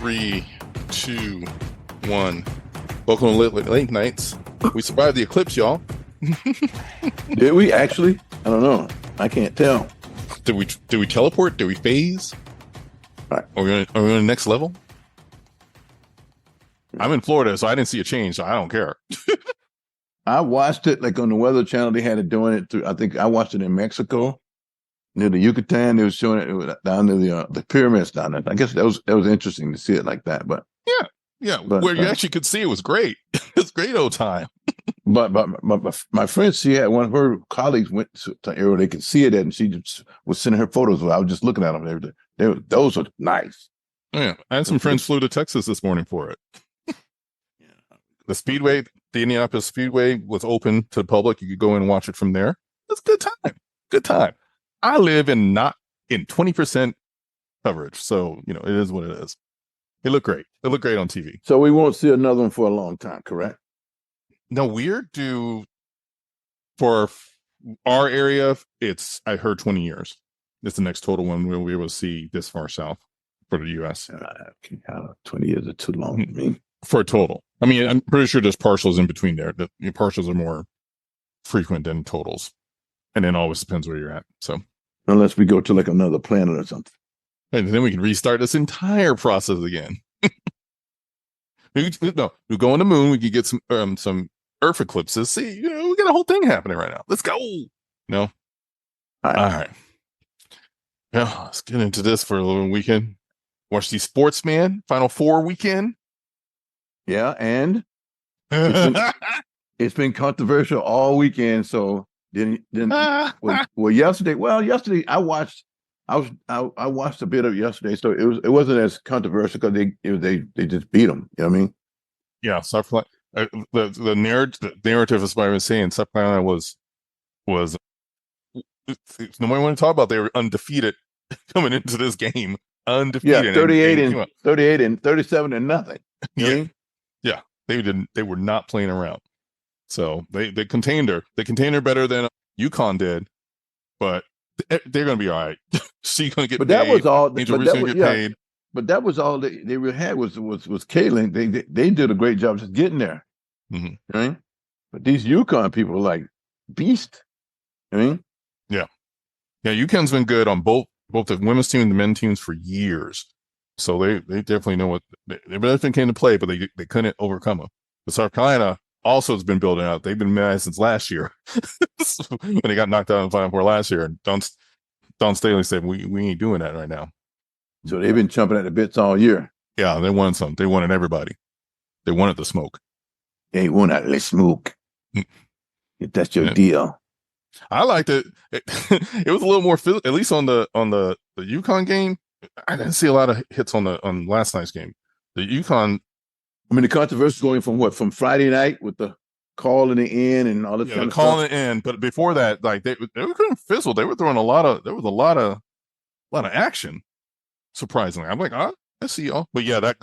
3, 2, 1. Welcome to Late Nights. We survived the eclipse, y'all. Did we actually? I don't know. I can't tell. Did we teleport? Did we phase? Right. Are we on the next level? I'm in Florida, so I didn't see a change, so I don't care. I watched it like on the Weather Channel. They had it doing it through. I think I watched it in Mexico, near the Yucatan. They were showing it down to the pyramids down there. I guess that was interesting to see it like that. But yeah, but, where you actually could see it was great. It's great old time. But my friend, she had one of her colleagues went to an area they could see it at, and she just was sending her photos. I was just looking at them. Those are nice. Yeah, I had some friends flew to Texas this morning for it. The Speedway, the Indianapolis Speedway was open to the public. You could go in and watch it from there. It's a good time. Good time. I live not in 20% coverage. So, it is what it is. It looked great. It looked great on TV. So we won't see another one for a long time, correct? No, we're due for our area. I heard 20 years. It's the next total one we'll be able to see this far south for the U.S. 20 years is too long for me. For a total. I mean, I'm pretty sure there's partials in between there. The partials are more frequent than totals. And then always depends where you're at. So unless we go to like another planet or something. And then we can restart this entire process again. We go on the moon. We could get some Earth eclipses. See, we got a whole thing happening right now. Let's go. No. All right. Yeah, let's get into this for a little weekend. Watch these sports, man. Final Four weekend. Yeah, and it's been controversial all weekend. So yesterday I watched a bit of yesterday, so it wasn't as controversial because they just beat them. You know what I mean? Yeah, South Carolina. The narrative is what I was saying. South Carolina was nobody want to talk about. They were undefeated coming into this game. Undefeated. Yeah, 38 and 37 and nothing. You know what I mean? Yeah, they were not playing around. So they contained her. They contained her better than UConn did, but they're going to be all right. She's going to get paid. That was all. Angel Reese going to get paid. But that was all they really had was Kaylin. They did a great job just getting there. Mm-hmm. Right? But these UConn people are like beast. I mean, yeah. UConn's been good on both the women's team and the men's teams for years. So they definitely know what they definitely came to play, but they couldn't overcome them. But South Carolina also has been building out. They've been mad since last year when they got knocked out in the Final Four last year. And Don Staley said, we ain't doing that right now. So they've been jumping at the bits all year. Yeah, they wanted some. They wanted everybody. They wanted the smoke. They wanted the smoke. If that's your deal. I liked it. It was a little more physical, at least on the UConn game. I didn't see a lot of hits on last night's game. The UConn. I mean, the controversy going from Friday night with the call in the end and all this kind of stuff. Call in the end, but before that, like they were kind of fizzled. They were throwing there was a lot of action. Surprisingly, I'm like, I see y'all. But yeah, that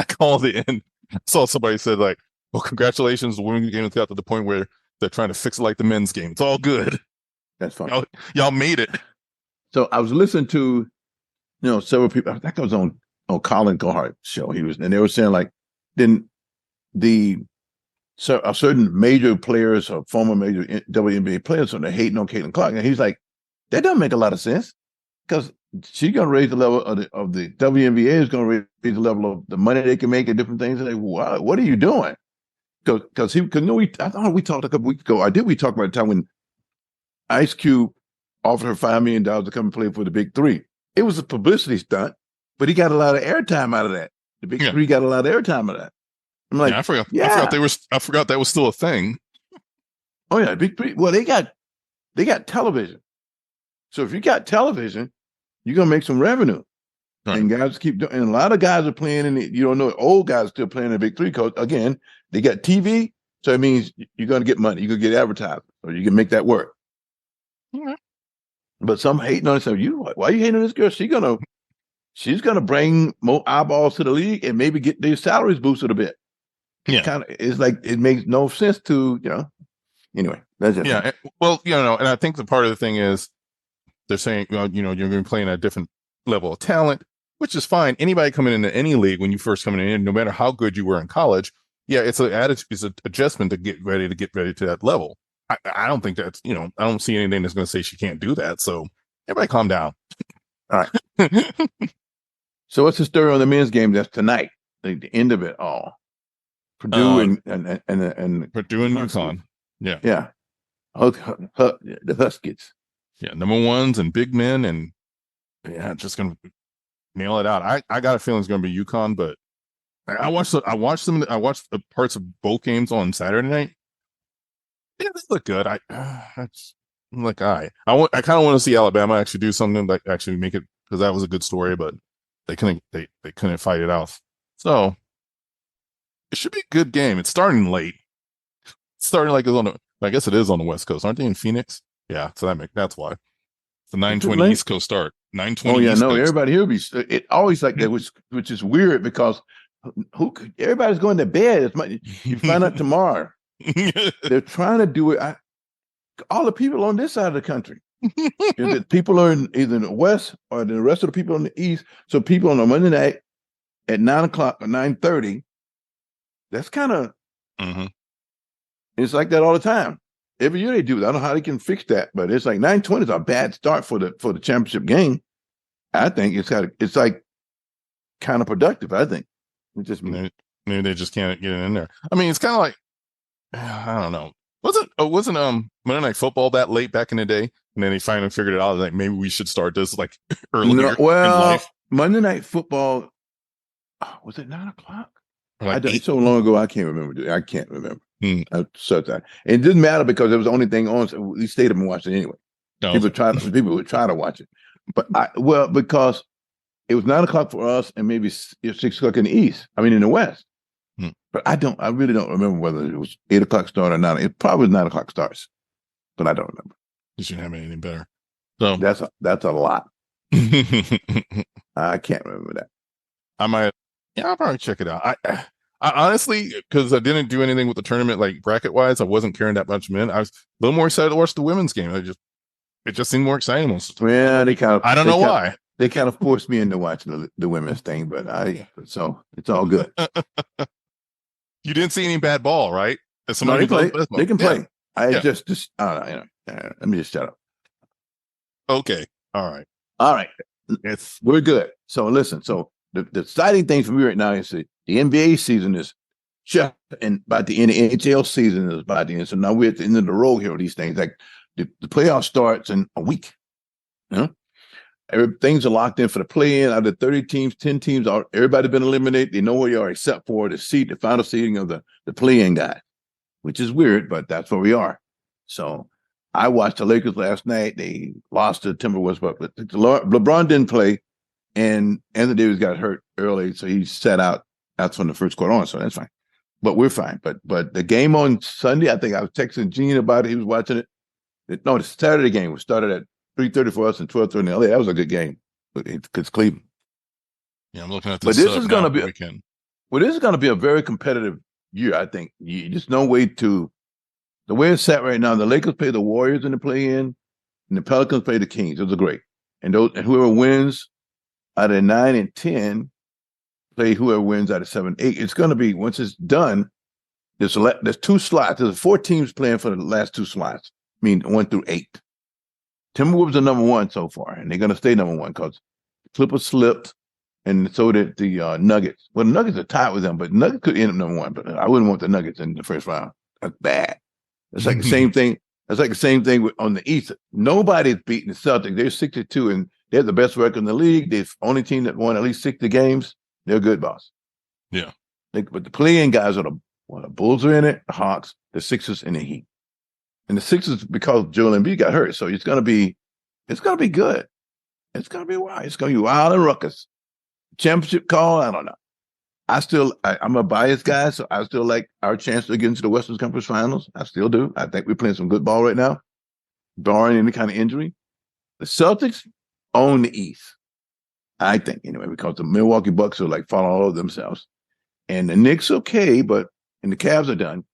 call at the end. I saw somebody said like, "Well, congratulations, the women's game has got to the point where they're trying to fix it like the men's game. It's all good." That's fine. Y'all made it. So I was listening to, several people. I think I was on Colin Cohart's show. And they were saying like, then a certain major players or former major WMBA players, so they're hating on Caitlin Clark, and he's like, that doesn't make a lot of sense because she's going to raise the level of the WNBA is going to raise the level of the money they can make and different things. Like, what are you doing? Because I thought we talked a couple weeks ago. We talked about the time when Ice Cube offered her $5 million to come and play for the Big Three. It was a publicity stunt, but he got a lot of airtime out of that. The Big Three got a lot of airtime out of that. I'm like, I forgot that was still a thing. Oh yeah, Big Three. Well, they got television. So if you got television, you're gonna make some revenue. Right. And guys keep doing. And a lot of guys are playing in it. You don't know, old guys still playing in the Big Three because again, they got TV. So it means you're gonna get money. You're gonna get advertising, or you can make that work. Mm-hmm. But some hating on it. So why are you hating on this girl? She's gonna bring more eyeballs to the league and maybe get their salaries boosted a bit. Yeah, it's like it makes no sense to Anyway, that's it. Yeah, well, and I think the part of the thing is they're saying, you're going to be playing at a different level of talent. which is fine. Anybody coming into any league when you first coming in, no matter how good you were in college, yeah, it's an attitude, it's an adjustment to get ready to that level. I don't think that's, I don't see anything that's going to say she can't do that. So everybody calm down. All right. So what's the story on the men's game that's tonight? The end of it all. Purdue and Purdue and UConn. Yeah. Yeah. The Huskies. Yeah. Number ones and big men, and yeah, just going to nail it out. I got a feeling it's going to be UConn, but I watched parts of both games on Saturday night. Yeah, they look good. I kind of want to see Alabama actually do something like actually make it, because that was a good story, but they couldn't fight it out. So it should be a good game. It's starting late. It's starting like it's on I guess it is on the West Coast. Aren't they in Phoenix? Yeah, so that's why. It's the 9:20 East Coast start. 9:20. Oh yeah, East no, Coast. everybody here it always like that, which is weird because everybody's going to bed. You find out tomorrow. They're trying to do it. All the people on this side of the country. The people are either in the West or the rest of the people in the East. So people on a Monday night at 9:00 or 9:30. That's kind of. Mm-hmm. It's like that all the time. Every year they do it. I don't know how they can fix that, but it's like 9:20 is a bad start for the championship game. I think it's like kind of productive. I think it just maybe they just can't get it in there. I mean, it's kind of like, I don't know. Wasn't Monday Night Football that late back in the day? And then they finally figured it out. Like maybe we should start this like earlier in life. Monday Night Football was it 9:00? Like it's so long ago, I can't remember. I can't remember. I searched that. And it didn't matter because it was the only thing on. So we stayed up and watched it anyway. No. People would try to watch it, but because it was 9:00 for us and maybe 6:00 in the East. I mean in the West. But I really don't remember whether it was 8:00 start or 9. It probably was 9:00 starts, but I don't remember. You shouldn't have anything better. So that's a lot. I can't remember that. I'll probably check it out. I honestly, because I didn't do anything with the tournament, like bracket wise, I wasn't caring that much. I was a little more excited to watch the women's game. It just seemed more exciting most of the time. Yeah, I don't know why. They kind of forced me into watching the women's thing, but so it's all good. You didn't see any bad ball, right? No, they play. They can play. Let me just shut up. Okay. All right. We're good. So listen. So the exciting thing for me right now is the NBA season is just, and by the end, the NHL season is by the end. So now we're at the end of the road here with these things. Like the playoff starts in a week. Things are locked in for the play-in. Out of 30 teams, 10 teams, everybody's been eliminated. They know where you are except for the final seeding of the play-in guy, which is weird, but that's where we are. So I watched the Lakers last night. They lost to Timberwolves, but LeBron didn't play, and Anthony Davis got hurt early, so he sat out. That's when the first quarter on, so that's fine. But we're fine. But the game on Sunday, I think I was texting Gene about it. He was watching it. No, the Saturday game was started at 3:30 for us and 12:30 in LA. That was a good game because Cleveland. Yeah, I'm looking at this. But this is going to be weekend. Well, this is going to be a very competitive year. I think just no way to the way it's set right now. The Lakers play the Warriors in the play-in, and the Pelicans play the Kings. Those are great, and whoever wins out of 9 and 10 play whoever wins out of 7, 8. It's going to be once it's done. There's 2 slots. There's 4 teams playing for the last 2 slots. I mean 1 through 8. Timberwolves are number 1 so far, and they're going to stay number 1 because the Clippers slipped, and so did the Nuggets. Well, the Nuggets are tied with them, but Nuggets could end up number 1. But I wouldn't want the Nuggets in the first round. That's bad. It's like the same thing. It's like the same thing on the East. Nobody's beating the Celtics. They're 62, and they're the best record in the league. They're the only team that won at least 60 games. They're good, boss. Yeah. But the play-in guys are the Bulls are in it, the Hawks, the Sixers, and the Heat. And the Sixers, because Joel Embiid got hurt, so it's gonna be good. It's gonna be wild. It's gonna be wild and ruckus. Championship call, I don't know. I'm a biased guy, so I still like our chance to get into the Western Conference Finals. I still do. I think we're playing some good ball right now, barring any kind of injury. The Celtics own the East, I think, anyway, because the Milwaukee Bucks are like falling all over themselves. And the Knicks, okay, and the Cavs are done.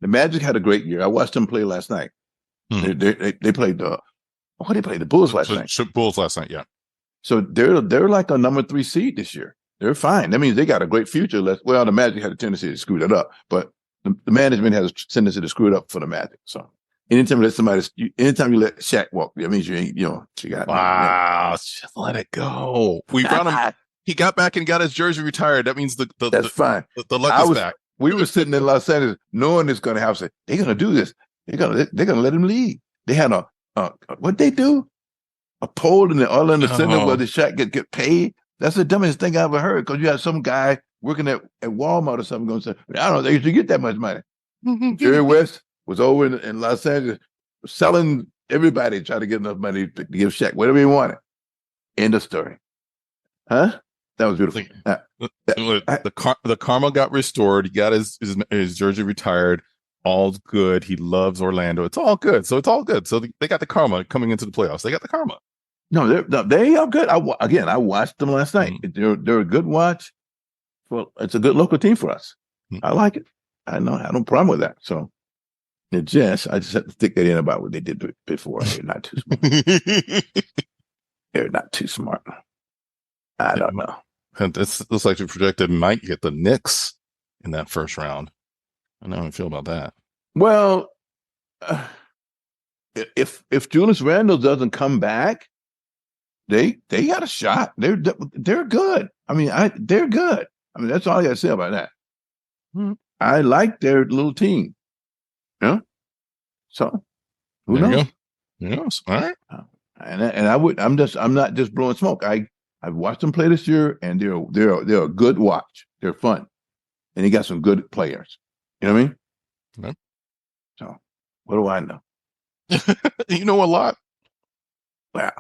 The Magic had a great year. I watched them play last night. They played they played the Bulls last night. Bulls last night, yeah. So they're like a number 3 seed this year. They're fine. That means they got a great future. Well, the Magic had a tendency to screw that up, but the management has a tendency to screw it up for the Magic. So anytime you let Shaq walk, that means you ain't, you got wow, just let it go. We brought him. He got back and got his jersey retired. That means that's fine. The luck is back. We were sitting in Los Angeles knowing it's going to happen. They're going to do this. They're going to let him lead. They had what they do? A poll in the Orlando Center where the Shaq get paid. That's the dumbest thing I ever heard, because you have some guy working at Walmart or something going to say, I don't know, they used to get that much money. Jerry West was over in Los Angeles selling everybody, trying to get enough money to give Shaq whatever he wanted. End of story. Huh? That was beautiful. The karma got restored. He got his jersey retired. All's good. He loves Orlando. It's all good. So it's all good. So they got the karma coming into the playoffs. They got the karma. No, they are good. I watched them last night. They're a good watch. Well, it's a good local team for us. I like it. I know. I have no problem with that. So I just have to stick that in about what they did before. They're not too smart. They're not too smart. I don't know. And this looks like the projected might get the Knicks in that first round. I know how I feel about that. Well, if Julius Randle doesn't come back, they got a shot. They're good. I mean, they're good. I mean, that's all I got to say about that. I like their little team. Yeah. So who knows? Yes. All right. I'm not just blowing smoke. I've watched them play this year, and they're a good watch. They're fun, and he got some good players. You know what I mean? Okay. So what do I know? You know a lot. Wow.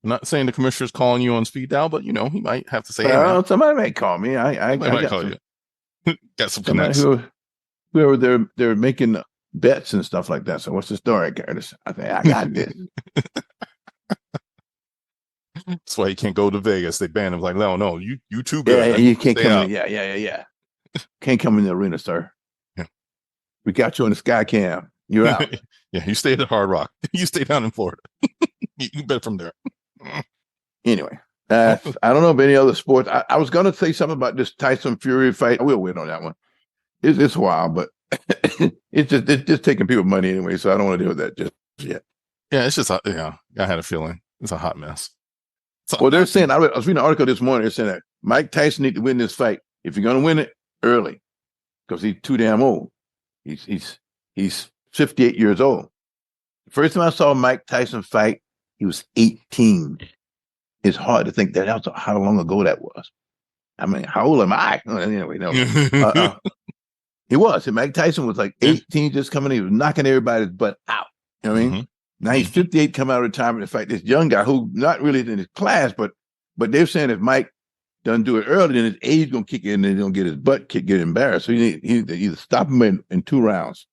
I'm not saying the commissioner's calling you on speed dial, but he might have to say, well, somebody may call me. I might call you. Got some connects. Whoever they're making bets and stuff like that. So what's the story, Curtis? I think I got this. That's why you can't go to Vegas. They banned him. Like, no, you too good. Yeah, you can't come in. Yeah. Can't come in the arena, sir. Yeah. We got you on the sky cam. You're out. Yeah, you stay at Hard Rock. You stay down in Florida. You bet from there. Anyway, I don't know of any other sports. I was going to say something about this Tyson Fury fight. I will wait on that one. It's wild, but it's just taking people money anyway, so I don't want to deal with that just yet. Yeah, it's just I had a feeling it's a hot mess. Well, they're saying I was reading an article this morning. They're saying that Mike Tyson needs to win this fight if you're going to win it early, because he's too damn old. He's 58 years old. The first time I saw Mike Tyson fight, he was 18. It's hard to think that's how long ago that was. I mean, how old am I? Anyway, no. He was. Mike Tyson was like 18, just coming in. He was knocking everybody's butt out. You know what I mean? Now he's 58, come out of retirement to fight this young guy who not really in his class, but they're saying if Mike doesn't do it early, then his age gonna kick in and he's gonna get his butt kicked, get embarrassed. So he either stop him in 2 rounds.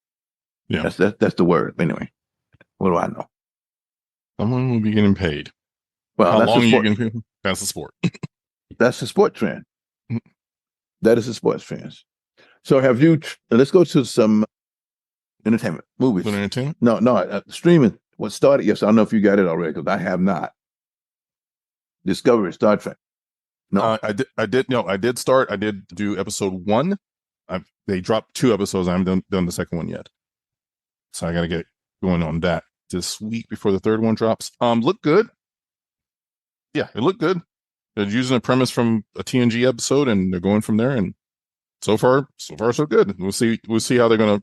Yeah, that's the word. Anyway, what do I know? Someone will be getting paid. Well, how long are you getting paid? That's the sport. That's the sport trend. That is the sports trends. So have you? Let's go to some entertainment movies. Entertainment? No, streaming. What started? Yes, I don't know if you got it already because I have not. Discovery, Star Trek. No, I did. No, I did start. I did do episode 1. They dropped 2 episodes. I haven't done the second one yet, so I got to get going on that this week before the third one drops. Look good. Yeah, it looked good. They're using a premise from a TNG episode, and they're going from there. And so far, so good. We'll see how they're gonna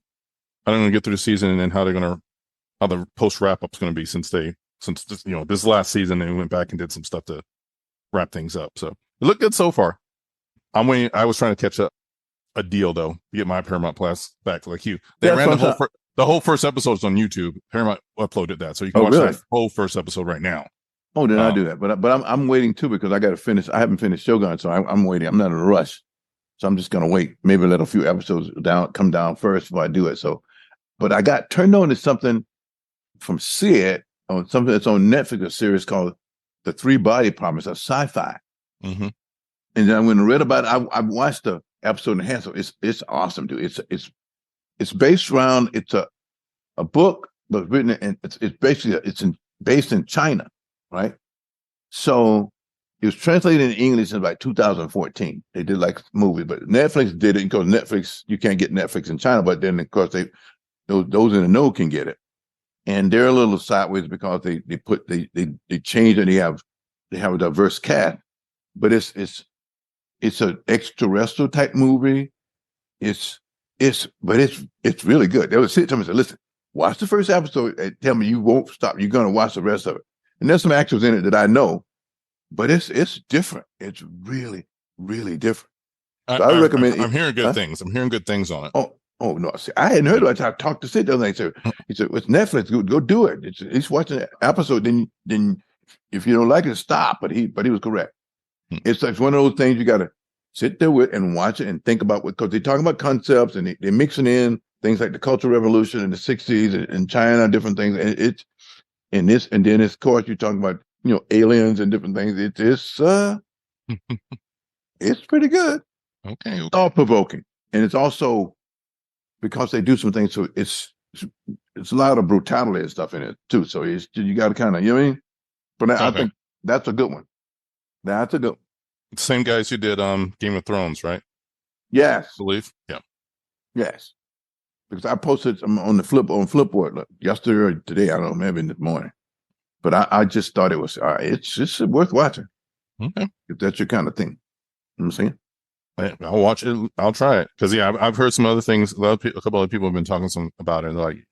get through the season, and then how the post wrap up's gonna be since this last season they went back and did some stuff to wrap things up. So it looked good so far. I'm waiting. I was trying to catch a deal though to get my Paramount Plus back like you. They ran the whole first episode's on YouTube. Paramount uploaded that, so you can watch that whole first episode right now. Oh, then I do that, but I'm waiting too because I got to finish. I haven't finished Shogun, so I'm waiting. I'm not in a rush, so I'm just gonna wait. Maybe let a few episodes come down first before I do it. So, but I got turned on to something from Sid on something that's on Netflix, a series called The 3 Body Promise, of sci-fi. Mm-hmm. And then when I read about it, I watched the episode and a half. So it's awesome, dude. It's based around it's a book, but written and it's basically based in China, right? So it was translated in English in like 2014. They did like movies, but Netflix did it because Netflix, you can't get Netflix in China, but then of course those in the know can get it. And they're a little sideways because they change and they have a diverse cast, but it's an extraterrestrial type movie. It's really good. They would sit to me and say, listen, watch the first episode and tell me you won't stop. You're gonna watch the rest of it. And there's some actors in it that I know, but it's different. It's really, really different. So I recommend I'm hearing good things. I'm hearing good things on it. Oh no! See, I hadn't heard of it. I talked to Sid the other night. He said, "It's Netflix. Go do it. He's watching the episode. Then if you don't like it, stop." But he was correct. It's like one of those things you got to sit there with and watch it and think about what, because they're talking about concepts and they're mixing in things like the Cultural Revolution in the '60s and China, different things. And it's in this, and then of course you're talking about aliens and different things. It's pretty good. Okay. Thought provoking, and it's also because they do some things. So it's a lot of brutality and stuff in it too. So you got to kind of, you know what I mean? But I think that's a good one. That's a good one. Same guys who did Game of Thrones, right? Yes. I believe. Yeah. Yes. Because I posted on Flipboard yesterday or today. I don't know, maybe in the morning. But I just thought it was it's worth watching. Okay. If that's your kind of thing. You know what I'm saying? I'll watch it. I'll try it because I've heard some other things. A couple other people have been talking about it. And like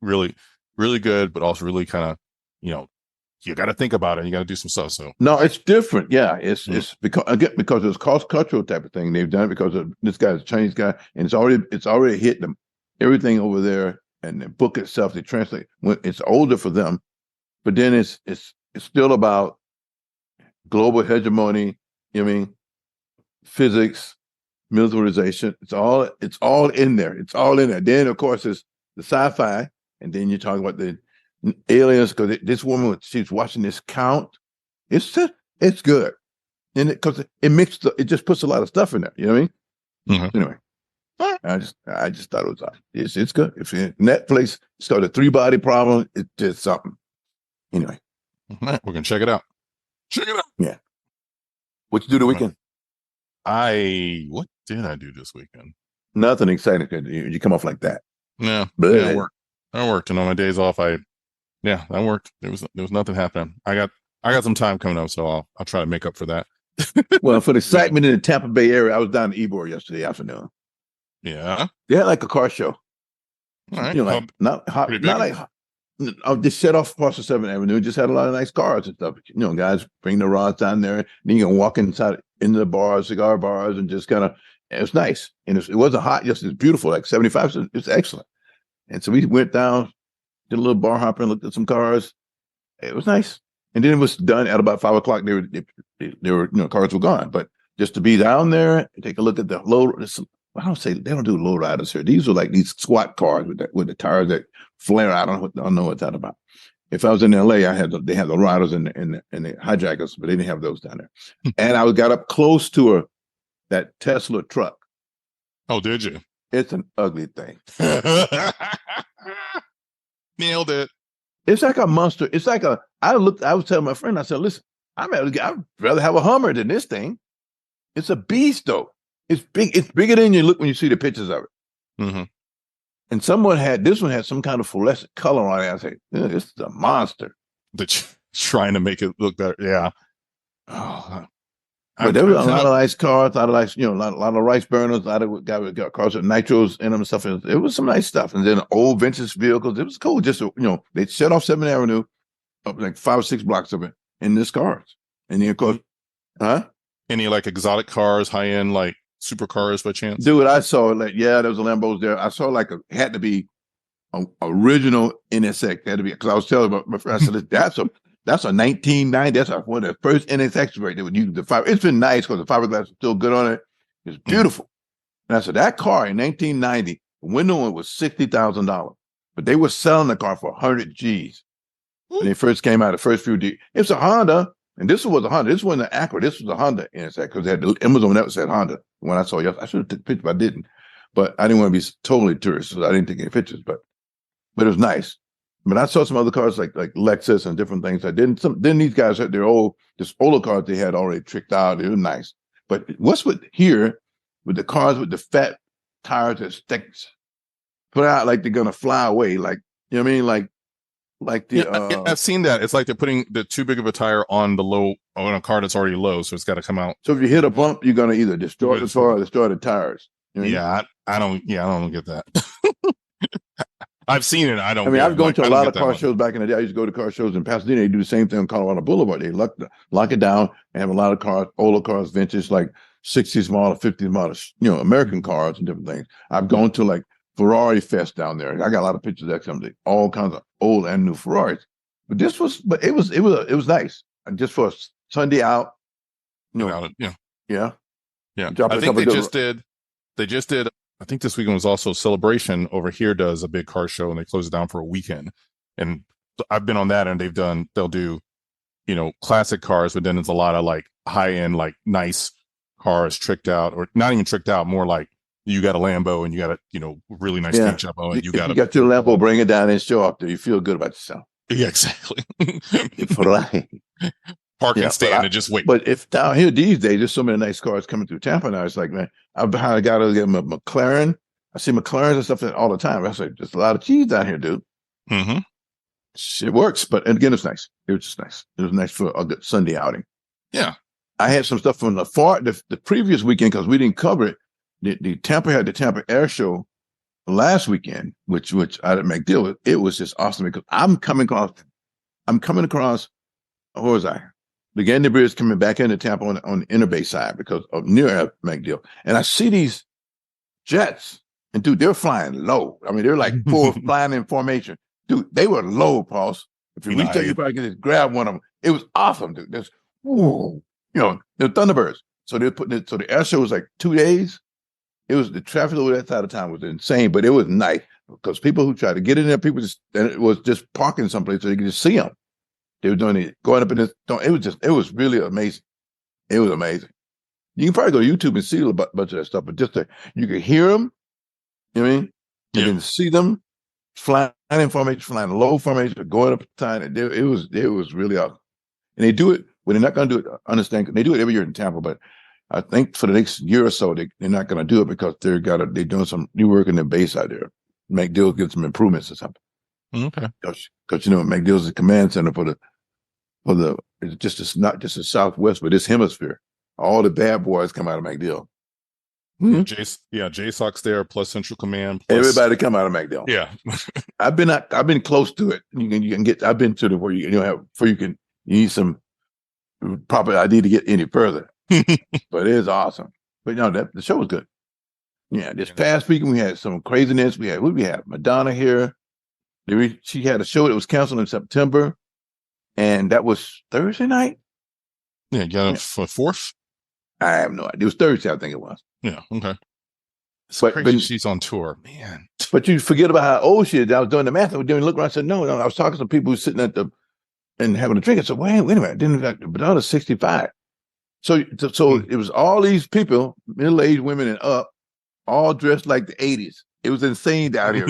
really, really good, but also really kind of you got to think about it. You got to do some stuff. So no, it's different. Yeah, it's because it's cross-cultural type of thing. They've done it because this guy's a Chinese guy, and it's already hit them. Everything over there, and the book itself they translate. It's older for them, but then it's still about global hegemony. You know what I mean? Physics, militarization. It's all in there. It's all in there. Then of course it's the sci-fi, and then you're talking about the aliens, because this woman, she's watching this count. It's good, and because it just puts a lot of stuff in there. You know what I mean? Anyway, I just thought it was it's good. If Netflix, it's got a 3-body problem, it did something. Anyway, all right, we're gonna check it out. Check it out. Yeah. What you do the weekend? What did I do this weekend? Nothing exciting. You come off like that. Yeah, I worked, and on my days off, I worked. There was nothing happening. I got some time coming up, so I'll try to make up for that. Well, for the excitement in the Tampa Bay area, I was down in Ybor yesterday afternoon. Yeah, they had like a car show. All right, not like I just set off across the 7th Avenue. Just had a lot of nice cars and stuff. Guys bring the rods down there. Then you can walk into the bars, cigar bars, and just kind of. It was nice, and it wasn't hot. Just it's beautiful, like 75. So it's excellent. And so we went down, did a little bar hopping, looked at some cars. It was nice. And then it was done at about 5 o'clock. They were cars were gone. But just to be down there and take a look at the low. I don't say they don't do low riders here. These are like these squat cars with the tires that flare. I don't know what that's about. If I was in LA, they had the riders and the hijackers, but they didn't have those down there. And I got up close to that Tesla truck. Oh, did you? It's an ugly thing. Nailed it. It's like a monster. It's like I was telling my friend, I said, listen, I'd rather have a Hummer than this thing. It's a beast, though. It's big. It's bigger than you look when you see the pictures of it. Mm-hmm. And this one had some kind of fluorescent color on it. I say, this is a monster. Trying to make it look better. Yeah. Oh, but there were a lot of nice cars, a lot of nice, a lot of rice burners, a lot of got cars with nitros in them and stuff. It was some nice stuff. And then old vintage vehicles. It was cool. Just they shut off 7th Avenue, up like 5 or 6 blocks of it in this cars. And then of course, any like exotic cars, high end like supercars by chance? Dude, I saw there was a Lambos there. I saw it had to be an original NSX. Had to be, because I was telling my friend, I said, that's a 1990. That's one of the first NSX right there would use the fiber. It's been nice because the fiberglass is still good on it. It's beautiful. And I said, that car in 1990, the window on it was $60,000, but they were selling the car for 100 G's when they first came out. The first few G's. It's a Honda, and this was a Honda. This wasn't an Acura. This was a Honda NSX because they had the Amazon that said Honda. When I saw it, I should have took a picture, but I didn't. But I didn't want to be totally tourist, so I didn't take any pictures. But it was nice. But I saw some other cars like Lexus and different things. I didn't. Then these guys had their this older cars they had already tricked out. It was nice. But what's with here with the cars with the fat tires that sticks put out like they're gonna fly away? Like you know what I mean? Like the Yeah, I've seen that. It's like they're putting the too big of a tire on a car that's already low, so it's got to come out. So if you hit a bump, you're gonna either destroy the car or destroy the tires. You know yeah, I don't. Yeah, I don't get that. I've seen it. I don't. I mean, I've gone to a lot of car one. shows back in the day. I used to go to car shows in Pasadena. They do the same thing on Colorado Boulevard. They lock it down and have a lot of cars, older cars, vintage, like 60s model, 50s model, American cars and different things. I've gone to like Ferrari Fest down there. I got a lot of pictures of that someday. All kinds of old and new Ferraris. But it was nice. And just for a Sunday out, Yeah. Yeah. I think they just did. I think this weekend was also Celebration over here does a big car show and they close it down for a weekend. And I've been on that and they'll do, classic cars, but then there's a lot of like high end, like nice cars tricked out or not even tricked out, more like you got a Lambo and you got a, really nice paint job on and you got your Lambo, bring it down and show up there. You feel good about yourself. Yeah, exactly. Park and stand and just wait. But if down here these days, there's so many nice cars coming through Tampa now. It's like, man, I've behind a guy to get a McLaren. I see McLarens and stuff all the time. I say, there's a lot of cheese down here, dude. Mm-hmm. It works, but again, it's nice. It was just nice. It was nice for a good Sunday outing. Yeah. I had some stuff from the previous weekend because we didn't cover it. The Tampa had the Tampa Air Show last weekend, which I didn't make deal with. It was just awesome because I'm coming across, where was I? The Gander Bridge coming back into Tampa on the Interbay side because of near McDill. And I see these jets, and dude, they're flying low. I mean, they're like flying in formation. Dude, they were low, Pauls. If you reach out, you probably can just grab one of them. It was awesome, dude. There's, they're Thunderbirds. So they're putting it, so the air show was like 2 days. It was the traffic over that side of town was insane, but it was nice because people who tried to get in there, and it was just parking someplace so they could just see them. They were doing it, going up in this. It was really amazing. It was amazing. You can probably go to YouTube and see a bunch of that stuff, but you could hear them, you know what I mean? You can see them flying in formation, flying low formation, going up the time. It was really awesome. And they do it when they're not going to do it. Understand? They do it every year in Tampa, but I think for the next year or so, they're not going to do it because they're doing some new work in their base out there. McDill get some improvements or something. Okay. Because McDill's the command center for the it's not just the Southwest, but this hemisphere. All the bad boys come out of McDill. JSOC's there, plus Central Command. Plus... Everybody come out of McDill. Yeah. I've been close to it. You can get. I've been to the where you need some proper ID to get any further. But it is awesome. But the show was good. Yeah, this past weekend we had some craziness. We had Madonna here. She had a show that was canceled in September, and that was Thursday night. Yeah, got it for 4th. I have no idea. It was Thursday, I think it was. Yeah, okay. But she's on tour, man. But you forget about how old she is. I was doing the math. I was doing look around. I said, no. I was talking to some people who sitting and having a drink. I said, wait a minute. Madonna's 65. So it was all these people, middle-aged women and up, all dressed like the 80s. It was insane down here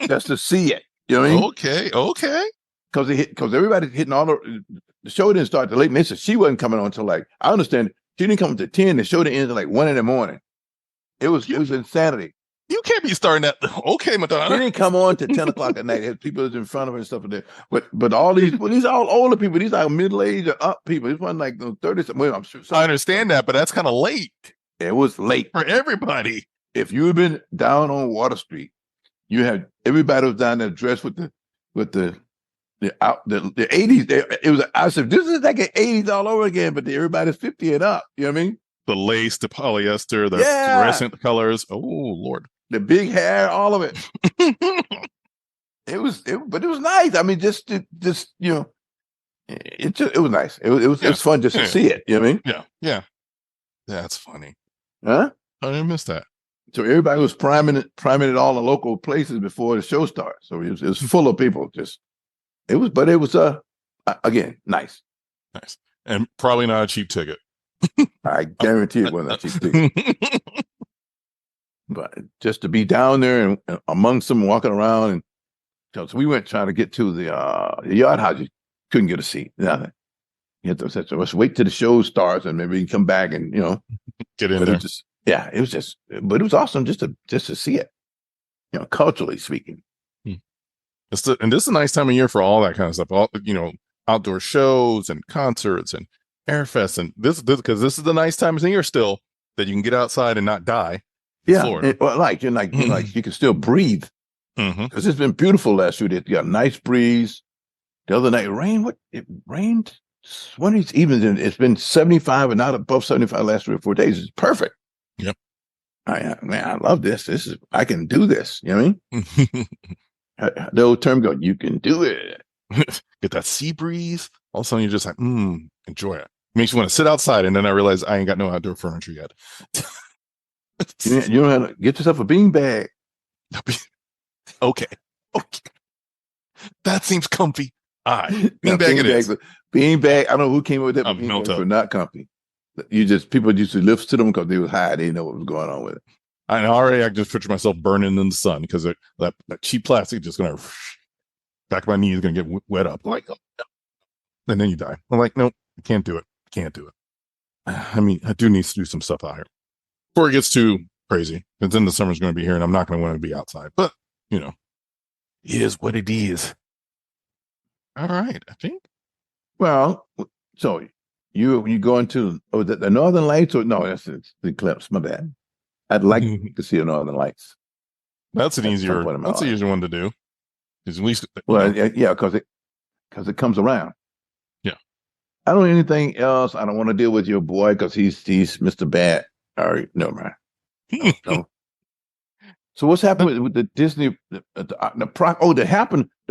just to see it. You know what I mean? Okay. Because everybody's hitting all the show didn't start till late. And they said she wasn't coming on until I understand she didn't come until 10. The show didn't end until like 1 a.m. It was insanity. You can't be starting that. Okay, Madonna. She didn't come on till 10 o'clock at night. Had people in front of her and stuff like that. But all these are all older people. These are middle-aged or up people. It wasn't like 30. Well, I'm sure. I understand that, but that's kind of late. It was late for everybody. If you had been down on Water Street, you had everybody was down there dressed with the 80s. It was. I said, this is like an 80s all over again, but everybody's 50 and up. You know what I mean? The lace, the polyester, the fluorescent colors. Oh Lord. The big hair, all of it. But it was nice. I mean, it was nice. It was fun just to see it. You know what I mean? Yeah. That's funny. Huh? I didn't miss that. So everybody was priming it all the local places before the show started. So it was full of people. But it was again nice. Nice, and probably not a cheap ticket. I guarantee it wasn't a cheap ticket. But just to be down there and amongst them walking around, and So we went trying to get to the yard house. You couldn't get a seat. Nothing. You had to say, so let's wait till the show starts and maybe you can come back and Get in but there. it was just but it was awesome just to see it. Culturally speaking. And this is a nice time of year for all that kind of stuff. All outdoor shows and concerts and airfest, and this because this is the nice time of the year still that you can get outside and not die. Yeah, you can still breathe because it's been beautiful last few days. You got a nice breeze. The other night, it rained. One of these evenings, it's been 75 and not above 75 last 3 or 4 days. It's perfect. Yep. I love this. I can do this. You know what I mean? The old term go, you can do it. Get that sea breeze. All of a sudden you're just like, enjoy it. Makes you want to sit outside. And then I realize I ain't got no outdoor furniture yet. You don't have to get yourself a bean bag. Okay. That seems comfy. All right. Bean bag it is. Bean bag. I don't know who came up with that, but bean bags were not comfy. People used to lift to them because they was high. They didn't know what was going on with it. I can just picture myself burning in the sun because that cheap plastic just gonna back of my knee is gonna get wet up. Like, oh, no. And then you die. I'm like, nope, I can't do it. I mean, I do need to do some stuff out here before it gets too crazy. Because then the summer's going to be here, and I'm not going to want to be outside. But it is what it is. All right, I think. Well, so you going to the Northern Lights or no? That's the Eclipse. My bad. I'd like to see the Northern Lights. That's an easier one to do. At least, yeah, because it comes around. Yeah. I don't know anything else. I don't want to deal with your boy because he's Mr. Bad. All right, no man. No. So what's happened with the Disney the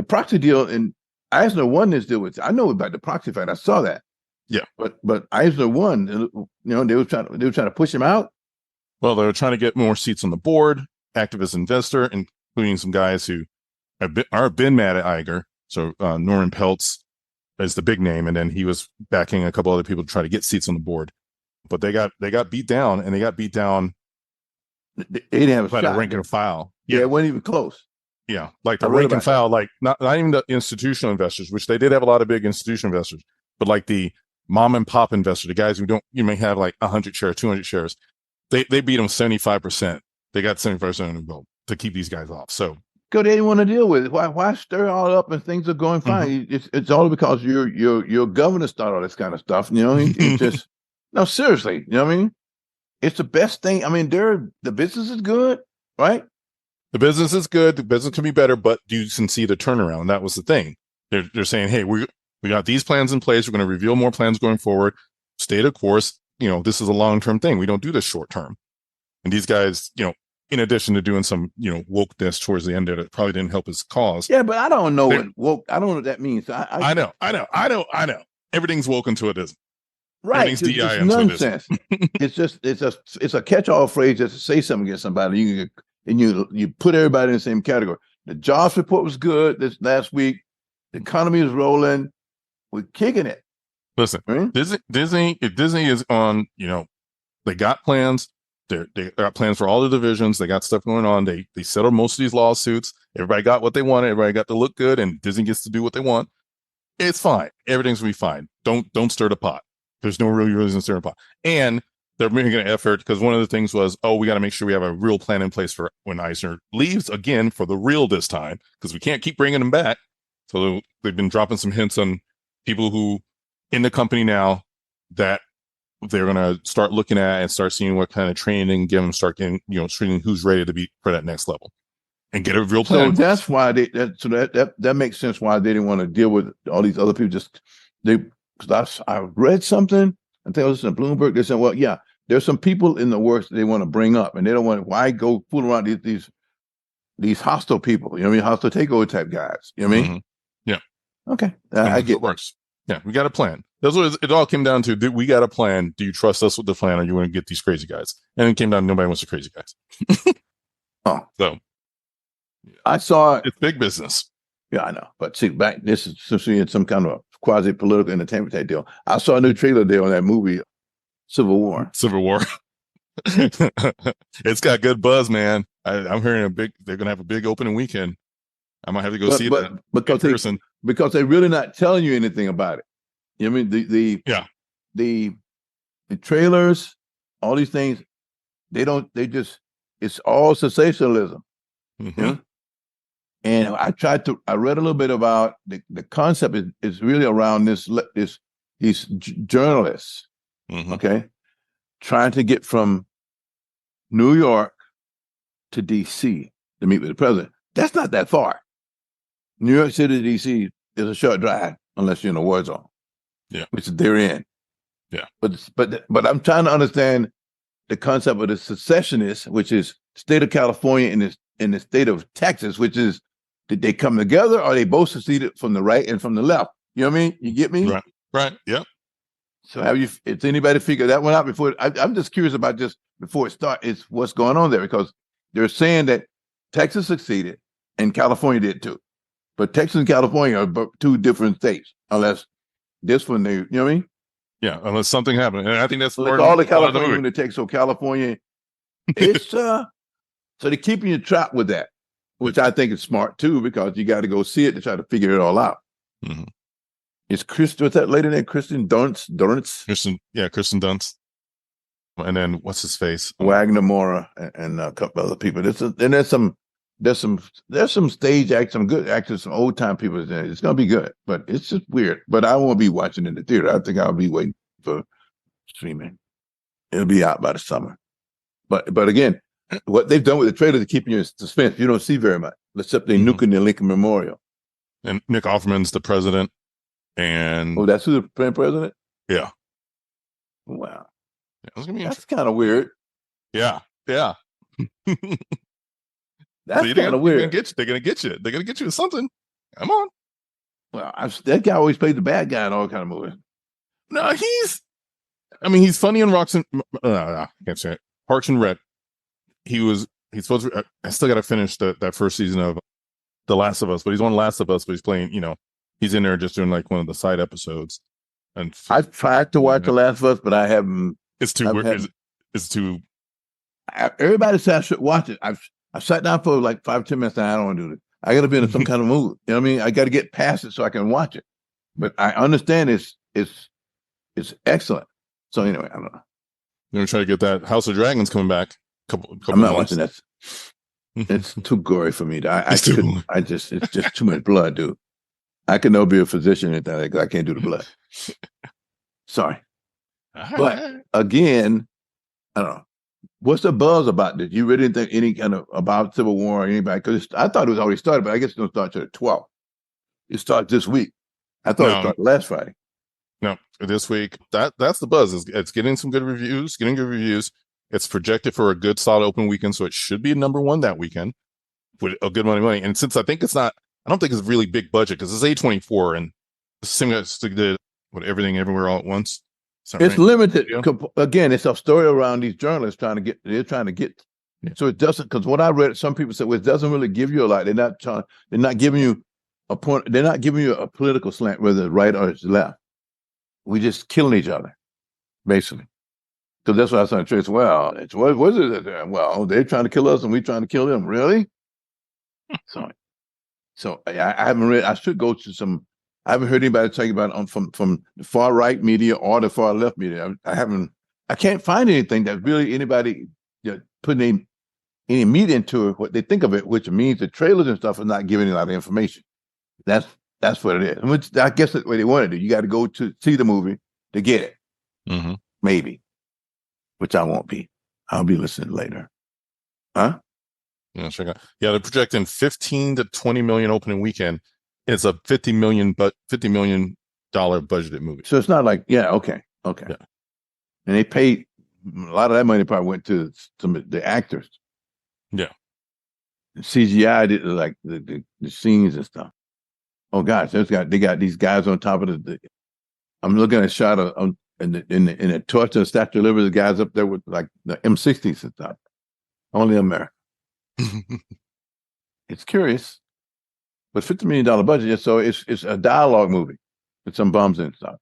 proxy deal, and Eisner won this deal with. I know about the proxy fight. I saw that. Yeah. But Eisner won. They were trying to push him out. Well, they were trying to get more seats on the board, activist investor, including some guys who are been mad at Iger. So Norman Peltz is the big name, and then he was backing a couple other people to try to get seats on the board. But they got beat down, and they got beat down. They didn't have a by shot. the rank and file. Yeah, it wasn't even close. Yeah, like the rank and file, like not even the institutional investors, which they did have a lot of big institutional investors, but like the mom and pop investor, the guys who you may have like 100 shares, 200 shares, they beat them 75%. They got 75% of the vote to keep these guys off. So because they didn't want to deal with it. Why stir all up and things are going fine? It's all because your governor started all this kind of stuff. It just no, seriously. You know what I mean? It's the best thing. I mean, the business is good, right? The business is good. The business can be better, but you can see the turnaround. That was the thing. They're saying, hey, we got these plans in place. We're going to reveal more plans going forward. Stay the course. This is a long-term thing. We don't do this short-term. And these guys, in addition to doing some, wokeness towards the end of it, probably didn't help his cause. Yeah, but I don't know what woke. I don't know what that means. I know. Everything's woke until it isn't. Right. It's nonsense. It's a catch-all phrase just to say something against somebody. You put everybody in the same category. The jobs report was good this last week. The economy is rolling. We're kicking it. Listen, right? Disney is on, they got plans. They got plans for all the divisions. They got stuff going on. They settled most of these lawsuits. Everybody got what they wanted. Everybody got to look good, and Disney gets to do what they want. It's fine. Everything's gonna be fine. Don't stir the pot. There's no real reason to stir the pot. And they're making an effort because one of the things was, we got to make sure we have a real plan in place for when Eisner leaves again for the real this time, because we can't keep bringing him back. So they've been dropping some hints on people who in the company now that they're going to start looking at and start seeing what kind of training give them, start getting, training who's ready to be for that next level and get a real plan. So that's why that makes sense why they didn't want to deal with all these other people. Because I read something, I think it was in Bloomberg. They said, well, yeah, there's some people in the works that they want to bring up, and they don't want. Why go fool around these hostile people? Hostile takeover type guys. You know what I mean? Yeah. Okay, I get it works. Yeah, we got a plan. That's what it all came down to. We got a plan. Do you trust us with the plan, or you want to get these crazy guys? And it came down to nobody wants the crazy guys. So I saw it. It's big business. Yeah, I know. But see, this is some kind of quasi-political entertainment type deal. I saw a new trailer there on that movie, Civil War. It's got good buzz, man. I'm hearing they're going to have a big opening weekend. I might have to go see that because in person. because they're really not telling you anything about it. You know what I mean? The trailers, all these things, it's all sensationalism. Mm-hmm. You know? And I read a little bit about the concept is really around these journalists, Mm-hmm. okay, trying to get from New York to DC to meet with the president. That's not that far. New York City to DC is a short drive unless you're in a war zone. Yeah. Which they're in. Yeah. But I'm trying to understand the concept of the secessionists, which is state of California and the state of Texas, which is, did they come together or are they both seceded from the right and from the left? You know what I mean? You get me? Right. Yep. So has anybody figured that one out before? I'm just curious about just before it starts, it's what's going on there, because they're saying that Texas succeeded and California did too. But Texas and California are two different states, unless this one, you know what I mean? Yeah, unless something happened. And I think that's part all the California women that take. So California, it's so they're keeping you trapped with that, which I think is smart too, because you got to go see it to try to figure it all out. Mm-hmm. Is Kristen, what's that lady named Kristen Dunst? Kristen Dunst. And then what's his face? Wagner Moura and a couple other people. There's some stage acts, some good actors, some old time people. It's gonna be good, but it's just weird. But I won't be watching in the theater. I think I'll be waiting for streaming. It'll be out by the summer. But again, what they've done with the trailer is keeping you in suspense. You don't see very much, except they nuking the Lincoln Memorial. And Nick Offerman's the president. And that's who the president? Yeah. Wow. Yeah, that's kind of weird. Yeah. Yeah. That's kind of weird. They're gonna get you. They're gonna get you with something. Come on. Well, that guy always played the bad guy in all kind of movies. No, he's funny in Rocks and I can't say it. Parks and Rec. He's supposed to. I still got to finish that first season of The Last of Us, but he's on Last of Us, but he's playing. He's in there just doing like one of the side episodes. And I've tried to watch The Last of Us, but I haven't. It's too weird. It's too. Everybody says I should watch it. I've sat down for like 5-10 minutes, and I don't want to do it. I got to be in some kind of mood. You know what I mean? I got to get past it so I can watch it. But I understand it's excellent. So anyway, I don't know. I'm gonna try to get that House of Dragons coming back. I'm not watching that. It's too gory for me. It's just too much blood, dude. I can never be a physician and that. I can't do the blood. Sorry. But again, I don't know. What's the buzz about this? You really didn't think any kind of about Civil War or anybody? Because I thought it was already started, but I guess it's going to start to the 12th. It starts this week. I thought it started last Friday. No, this week. That's the buzz. It's getting some good reviews. It's projected for a good solid open weekend, so it should be number one that weekend with a good money. And since I think it's not, I don't think it's a really big budget because it's A24 and the same as did with Everything Everywhere All at Once. It's limited. Again, it's a story around these journalists trying to get. Yeah. So it doesn't, because what I read, some people said, well, it doesn't really give you a lot. They're not giving you a point. They're not giving you a political slant, whether it's right or it's left. We just killing each other, basically. So that's what I was trying to trace. Well, what is it? Well, they're trying to kill us and we're trying to kill them. Really? So I haven't read. I should go to some. I haven't heard anybody talking about it from the far right media or the far left media. I can't find anything that really anybody putting any meat into it, what they think of it, which means the trailers and stuff are not giving a lot of information. That's what it is. Which I guess that's what they want to do. You got to go to see the movie to get it. Mm-hmm. Maybe. Which I won't be. I'll be listening later. Huh? Yeah, check out. Yeah, they're projecting 15 to 20 million opening weekend. It's a $50 million budgeted movie. So it's not like, okay. Yeah. And they paid a lot of that money. Probably went to some of the actors. Yeah. CGI did like the scenes and stuff. Oh gosh, they got these guys on top of the. I'm looking at a shot of in the torch and Statue of Liberty. The guys up there with like the M60s and stuff. Only America. It's curious, but $50 million budget. So it's a dialogue movie with some bums and stuff.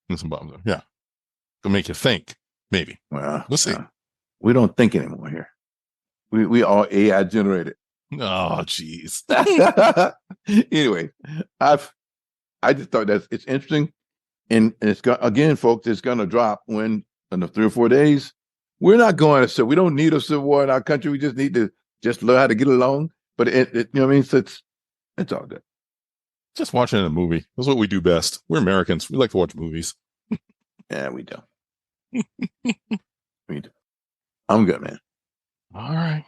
And some bums, yeah. It'll make you think, maybe. Well, we'll see. We don't think anymore here. We all AI generated. Oh, jeez. Anyway, I just thought that it's interesting, and it's again, folks, it's going to drop when in the 3 or 4 days. We're not going to so we don't need a civil war in our country. We just need to just learn how to get along. But you know what I mean? So it's all good. Just watching a movie. That's what we do best. We're Americans. We like to watch movies. Yeah, we do. We do. I'm good, man. All right.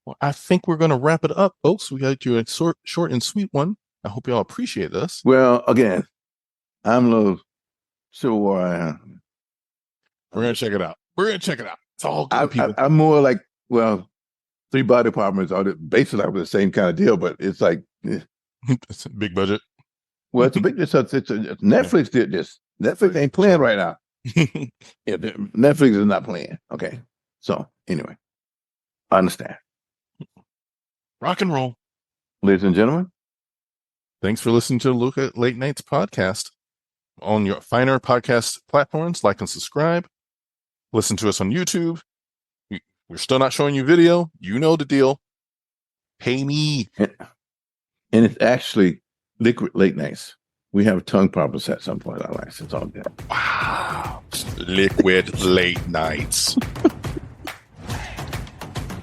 Well, I think we're going to wrap it up, folks. We got you a short and sweet one. I hope y'all appreciate this. Well, again, I'm a little Civil War. We're going to check it out. It's all good, people. I'm more like, well, 3 body departments are basically the same kind of deal, but it's like, It's a big budget. well, it's a big. It's Netflix did this. Netflix ain't playing right now. Yeah, Netflix is not playing. Okay, so anyway, I understand. Rock and roll. Ladies and gentlemen, Thanks for listening to Look at Late Nights podcast. On your finer podcast platforms, like and subscribe. Listen to us on YouTube. We're still not showing you video. You know the deal. Pay me. and it's actually Liquid Late Nights. We have tongue problems at some point in our lives. It's all good. Wow. Liquid Late Nights.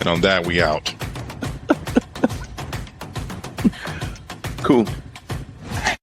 And on that, we out. Cool.